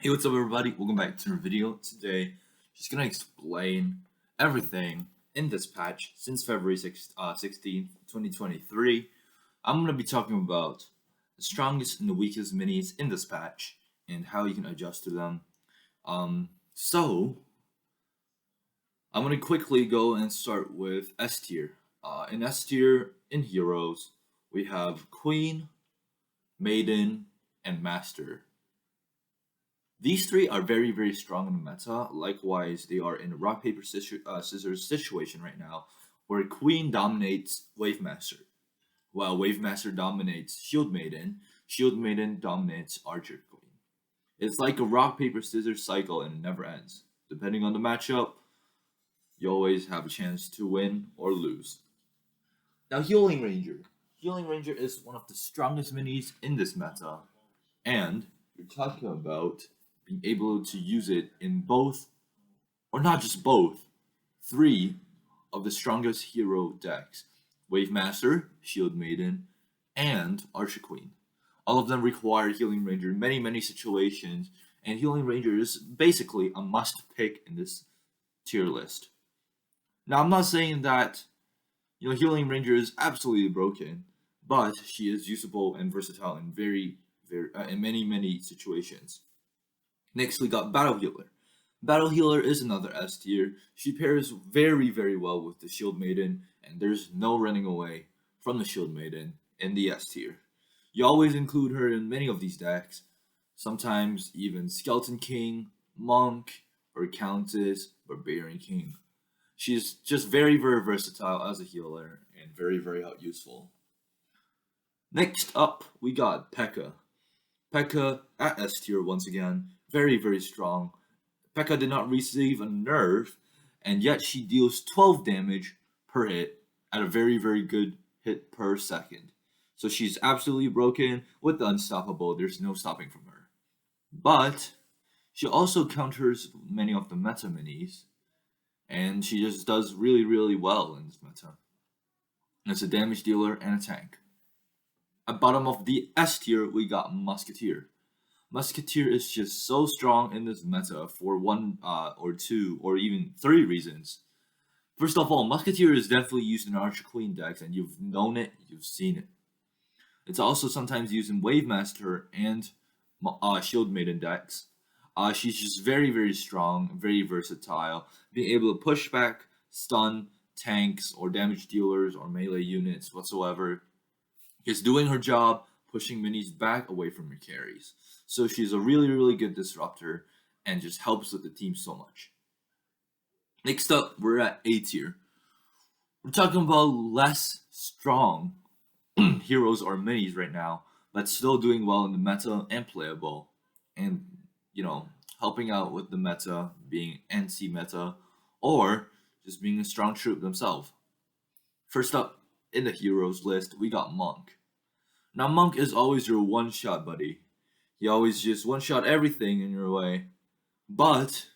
Hey, what's up, everybody? Welcome back to our video. Today, just gonna explain everything in this patch since February 16th, 2023. I'm gonna be talking about the strongest and the weakest minis in this patch and how you can adjust to them. So I'm gonna quickly go and start with S tier. In S tier, in heroes, we have Queen, Maiden, and Master. These three are very, very strong in the meta. Likewise, they are in a rock, paper, scissors situation right now, where Queen dominates Wave Master, while Wave Master dominates Shield Maiden. Shield Maiden dominates Archer Queen. It's like a rock, paper, scissors cycle, and it never ends. Depending on the matchup, you always have a chance to win or lose. Now, Healing Ranger. Healing Ranger is one of the strongest minis in this meta, and you're talking about being able to use it in both, or not just both, three of the strongest hero decks: Wave Master, Shield Maiden, and Archer Queen. All of them require Healing Ranger in many, many situations, and Healing Ranger is basically a must pick in this tier list. Now, I'm not saying that Healing Ranger is absolutely broken, but she is usable and versatile in in many situations. Next, we got Battle Healer. Battle Healer is another S tier. She pairs very, very well with the Shield Maiden, and there's no running away from the Shield Maiden in the S tier. You always include her in many of these decks, sometimes even Skeleton King, Monk, or Countess, Barbarian King. She's just very, very versatile as a healer and very, very useful. Next up, we got P.E.K.K.A. P.E.K.K.A at S tier once again. Very, very strong. P.E.K.K.A did not receive a nerf, and yet she deals 12 damage per hit at a very, very good hit per second. So she's absolutely broken with the Unstoppable. There's no stopping from her. But she also counters many of the meta minis, and she just does really, really well in this meta. It's a damage dealer and a tank. At bottom of the S tier, we got Musketeer. Musketeer is just so strong in this meta for one or two or even three reasons. First of all, Musketeer is definitely used in Archer Queen decks, and you've known it, you've seen it. It's also sometimes used in Wave Master and Shield Maiden decks. She's just very, very strong, very versatile, being able to push back, stun, tanks, or damage dealers, or melee units whatsoever. Just doing her job, pushing minis back away from your carries. So she's a really, really good disruptor and just helps with the team so much. Next up, we're at A tier. We're talking about less strong heroes or minis right now, but still doing well in the meta and playable. And, helping out with the meta, being NC meta, or just being a strong troop themselves. First up in the heroes list, we got Monk. Now, Monk is always your one-shot buddy. He always just one-shot everything in your way. But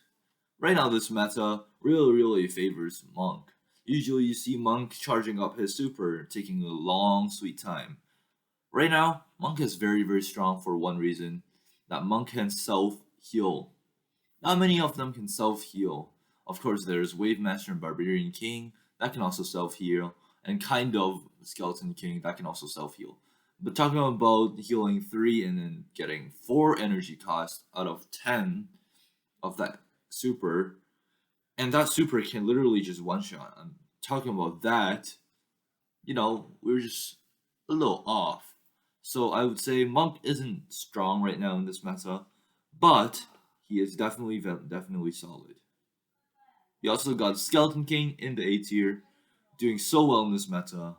right now, this meta really, really favors Monk. Usually, you see Monk charging up his super, taking a long, sweet time. Right now, Monk is very, very strong for one reason, that Monk can self-heal. Not many of them can self-heal. Of course, there's Wave Master and Barbarian King that can also self-heal, and kind of Skeleton King that can also self-heal. But talking about healing 3 and then getting 4 energy cost out of 10 of that super, and that super can literally just one-shot. I'm talking about that, we're just a little off. So I would say Monk isn't strong right now in this meta, but he is definitely solid. You also got Skeleton King in the A tier, doing so well in this meta.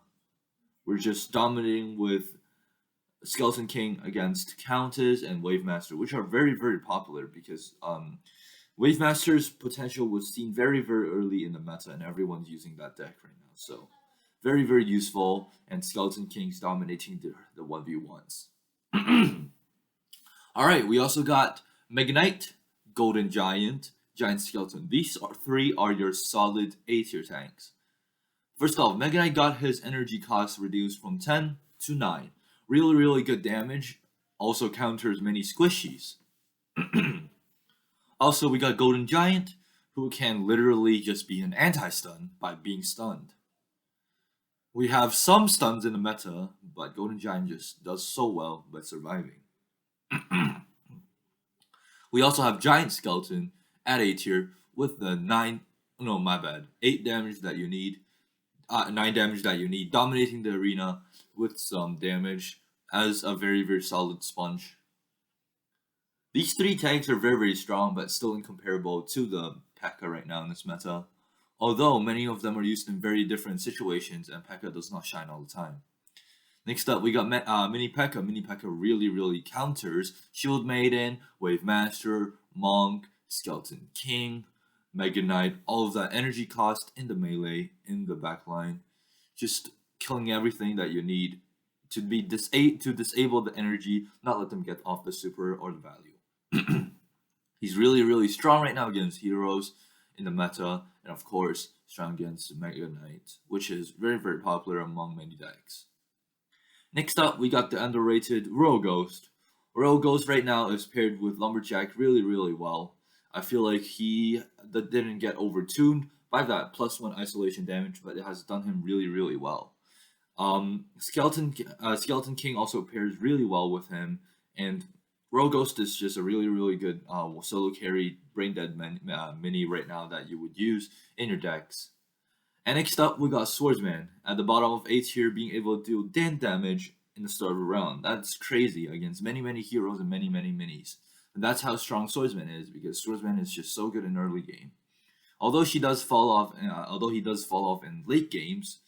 We're just dominating with Skeleton King against Countess and Wave Master, which are very, very popular because Wave Master's potential was seen very, very early in the meta, and everyone's using that deck right now. So very, very useful, and Skeleton King's dominating the 1v1s. Alright, we also got Mega Knight, Golden Giant, Giant Skeleton. These three are your solid A tier tanks. First off, Mega Knight got his energy cost reduced from 10 to 9. Really, really good damage. Also counters many squishies. Also, we got Golden Giant, who can literally just be an anti-stun by being stunned. We have some stuns in the meta, but Golden Giant just does so well by surviving. We also have Giant Skeleton at A tier with the 9, no, my bad, 8 damage that you need, 9 damage that you need, dominating the arena with some damage as a very, very solid sponge. These three tanks are very, very strong, but still incomparable to the P.E.K.K.A right now in this meta. Although many of them are used in very different situations, and P.E.K.K.A does not shine all the time. Next up, we got Mini P.E.K.K.A. Mini P.E.K.K.A really, really counters Shield Maiden, Wave Master, Monk, Skeleton King, Mega Knight, all of that energy cost in the melee, in the backline, just killing everything that you need to disable the energy, not let them get off the super or the value. He's really, really strong right now against heroes in the meta, and of course, strong against Mega Knight, which is very, very popular among many decks. Next up, we got the underrated Royal Ghost. Royal Ghost right now is paired with Lumberjack really, really well. I feel like he didn't get overtuned by that +1 isolation damage, but it has done him really, really well. Skeleton King also pairs really well with him, and Royal Ghost is just a really, really good solo carry brain dead mini right now that you would use in your decks. And next up, we got Swordsman at the bottom of A tier, being able to deal 10 damage in the start of a round. That's crazy against many, many heroes and many, many minis. And that's how strong Swordsman is, because Swordsman is just so good in early game. Although he does fall off in late games,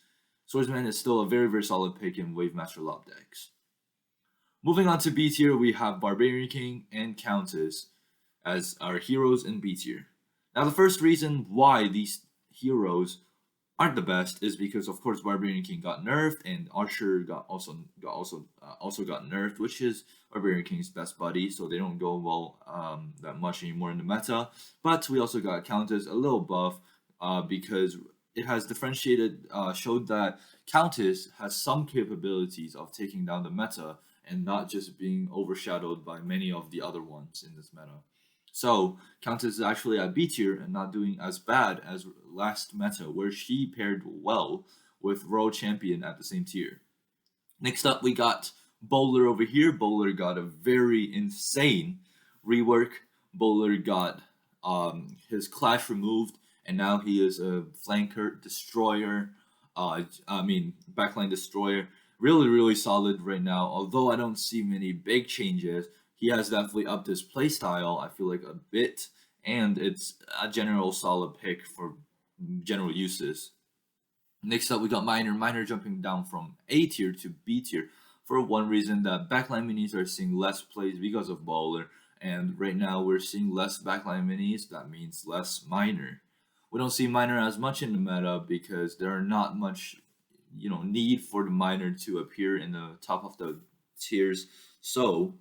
Swordsman is still a very, very solid pick in Wave Master Lob decks. Moving on to B tier, we have Barbarian King and Countess as our heroes in B tier. Now, the first reason why these heroes aren't the best is because, of course, Barbarian King got nerfed, and Archer also got nerfed, which is Barbarian King's best buddy, so they don't go well that much anymore in the meta. But we also got Countess a little buff because it has showed that Countess has some capabilities of taking down the meta and not just being overshadowed by many of the other ones in this meta. So Countess is actually at B tier and not doing as bad as last meta, where she paired well with Royal Champion at the same tier. Next up, we got Bowler over here. Bowler got a very insane rework. Bowler got his clash removed, and now he is a flanker destroyer. Backline destroyer. Really, really solid right now. Although I don't see many big changes, he has definitely upped his playstyle, I feel like, a bit, and it's a general solid pick for general uses. Next up, we got Miner. Miner jumping down from A tier to B tier for one reason, that backline minis are seeing less plays because of Bowler, and right now we're seeing less backline minis. That means less Miner. We don't see Miner as much in the meta because there are not much need for the Miner to appear in the top of the tiers, so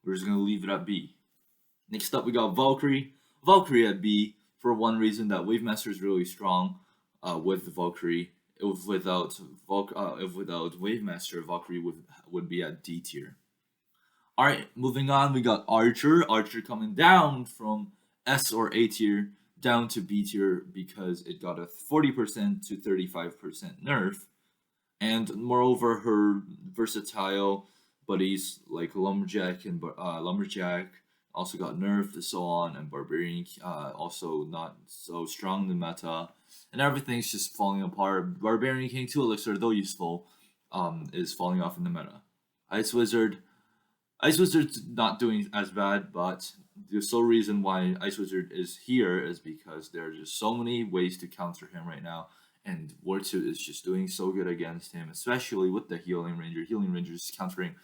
we're just going to leave it at B. Next up, we got Valkyrie. Valkyrie at B for one reason, that Wave Master is really strong with Valkyrie. If without Wave Master, Valkyrie would be at D tier. Alright, moving on, we got Archer. Archer coming down from S or A tier down to B tier because it got a 40% to 35% nerf. And moreover, her versatile buddies like Lumberjack also got nerfed and so on, and Barbarian also not so strong in the meta, and everything's just falling apart. Barbarian King 2 Elixir, though useful, is falling off in the meta. Ice Wizard's not doing as bad, but the sole reason why Ice Wizard is here is because there are just so many ways to counter him right now. And War 2 is just doing so good against him, especially with the Healing Ranger. Healing Ranger is countering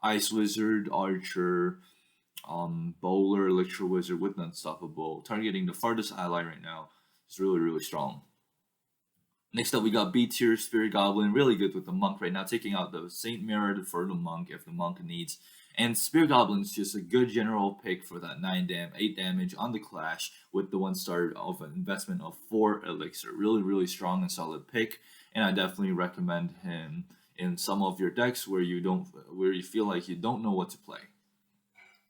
Ice Wizard, Archer, Bowler, Electro Wizard with Unstoppable. Targeting the farthest ally right now is really, really strong. Next up, we got B tier Spirit Goblin. Really good with the Monk right now, taking out the Saint Mirror for the Monk if the Monk needs. And Spirit Goblin is just a good general pick for that 8 damage on the Clash with the 1-star of an investment of 4 Elixir. Really, really strong and solid pick, and I definitely recommend him in some of your decks where you feel like you don't know what to play.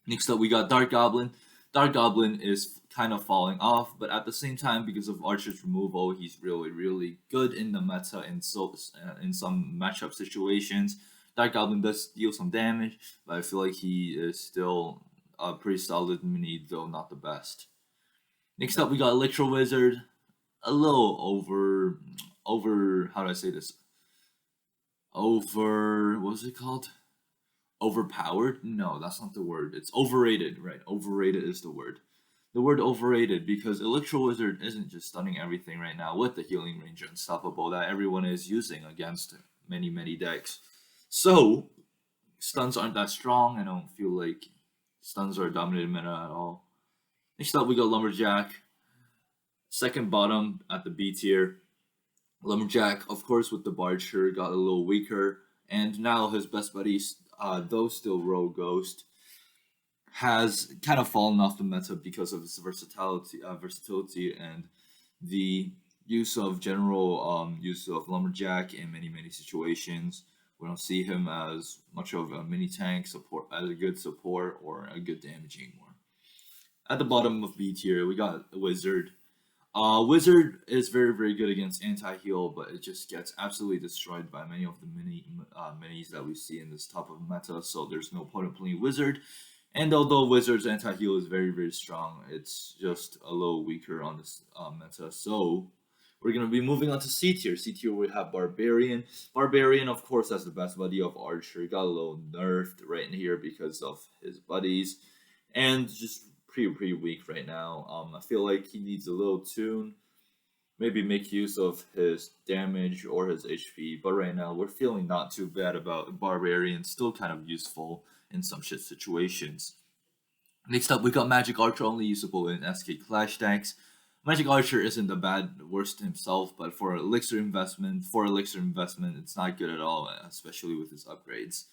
Next up, we got Dark Goblin. Dark Goblin is kind of falling off, but at the same time, because of Archer's removal, he's really good in the meta in some matchup situations. Dark Goblin does deal some damage, but I feel like he is still a pretty solid mini, though not the best. Next up, we got Electro Wizard, a little over how do I say this? Over what's it called? Overpowered? No, that's not the word. It's overrated, right? Overrated is the word. The word overrated because Electro Wizard isn't just stunning everything right now with the Healing Ranger Unstoppable that everyone is using against many decks. So stuns aren't that strong. I don't feel like stuns are a dominated meta at all. Next up, we got Lumberjack. Second bottom at the B tier. Lumberjack, of course, with the Barger, got a little weaker, and now his best buddy, though still Rogue Ghost, has kind of fallen off the meta because of his versatility and the use of use of Lumberjack in many situations. We don't see him as much of a mini tank support, as a good support or a good damage anymore. At the bottom of B tier, we got Wizard. Wizard is very good against anti-heal, but it just gets absolutely destroyed by many of the minis that we see in this top of meta, so there's no point in playing Wizard. And although Wizard's anti-heal is very strong, it's just a little weaker on this meta. So we're going to be moving on to C tier. C tier we have Barbarian. Barbarian, of course, that's the best buddy of Archer. Got a little nerfed right in here because of his buddies. And just pretty weak right now. I feel like he needs a little tune. Maybe make use of his damage or his HP. But right now, we're feeling not too bad about Barbarian. Still kind of useful in some shit situations. Next up, we got Magic Archer, only usable in SK Clash decks. Magic Archer isn't the worst himself, but for elixir investment, it's not good at all, especially with his upgrades.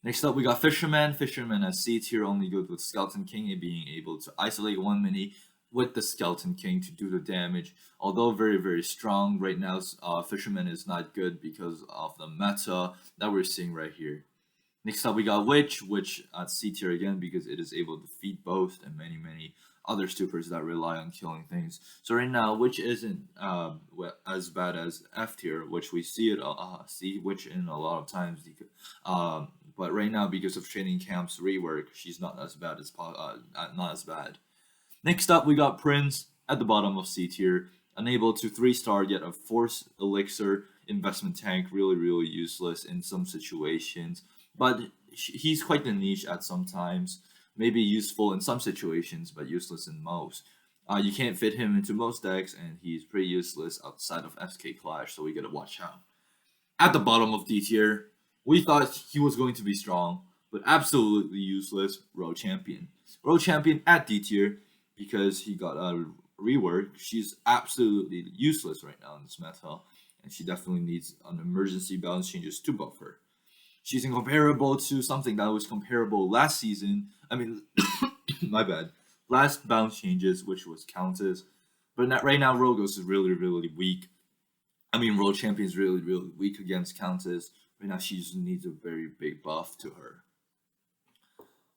Next up, we got Fisherman. Fisherman as C tier, only good with Skeleton King and being able to isolate one mini with the Skeleton King to do the damage. Although very strong, right now Fisherman is not good because of the meta that we're seeing right here. Next up, we got Witch at C tier again because it is able to defeat both and many other supers that rely on killing things. So right now, Witch isn't as bad as F tier, which we see Witch in a lot of times. But right now, because of Training Camp's rework, she's not as bad. Next up, we got Prince at the bottom of C tier, unable to 3-star yet a Force Elixir investment tank, really useless in some situations. But he's quite the niche at some times. Maybe useful in some situations, but useless in most. You can't fit him into most decks, and he's pretty useless outside of SK Clash, so we gotta watch out. At the bottom of D tier, we thought he was going to be strong, but absolutely useless, Rogue Champion. Rogue Champion at D tier, because he got a rework, she's absolutely useless right now in this meta, and she definitely needs an emergency balance changes to buff her. She's incomparable to something that was comparable last season. I mean, my bad. Last balance changes, which was Countess. But right now, Rogos is really weak. I mean, Rogue Champion is really weak against Countess. Right now, she just needs a very big buff to her.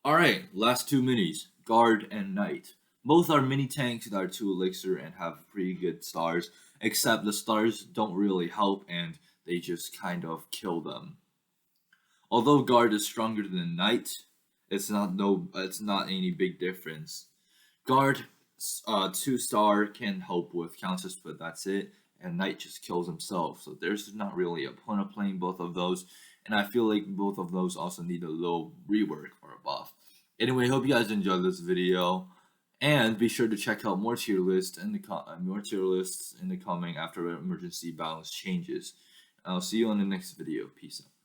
Alright, last two minis, Guard and Knight. Both are mini tanks that are 2 elixir and have pretty good stars, except the stars don't really help and they just kind of kill them. Although Guard is stronger than Knight, it's not any big difference. Guard 2-star can help with counters, but that's it. And Knight just kills himself, so there's not really a point of playing both of those. And I feel like both of those also need a little rework or a buff. Anyway, hope you guys enjoyed this video, and be sure to check out more tier lists in the coming after emergency balance changes. I'll see you on the next video. Peace out.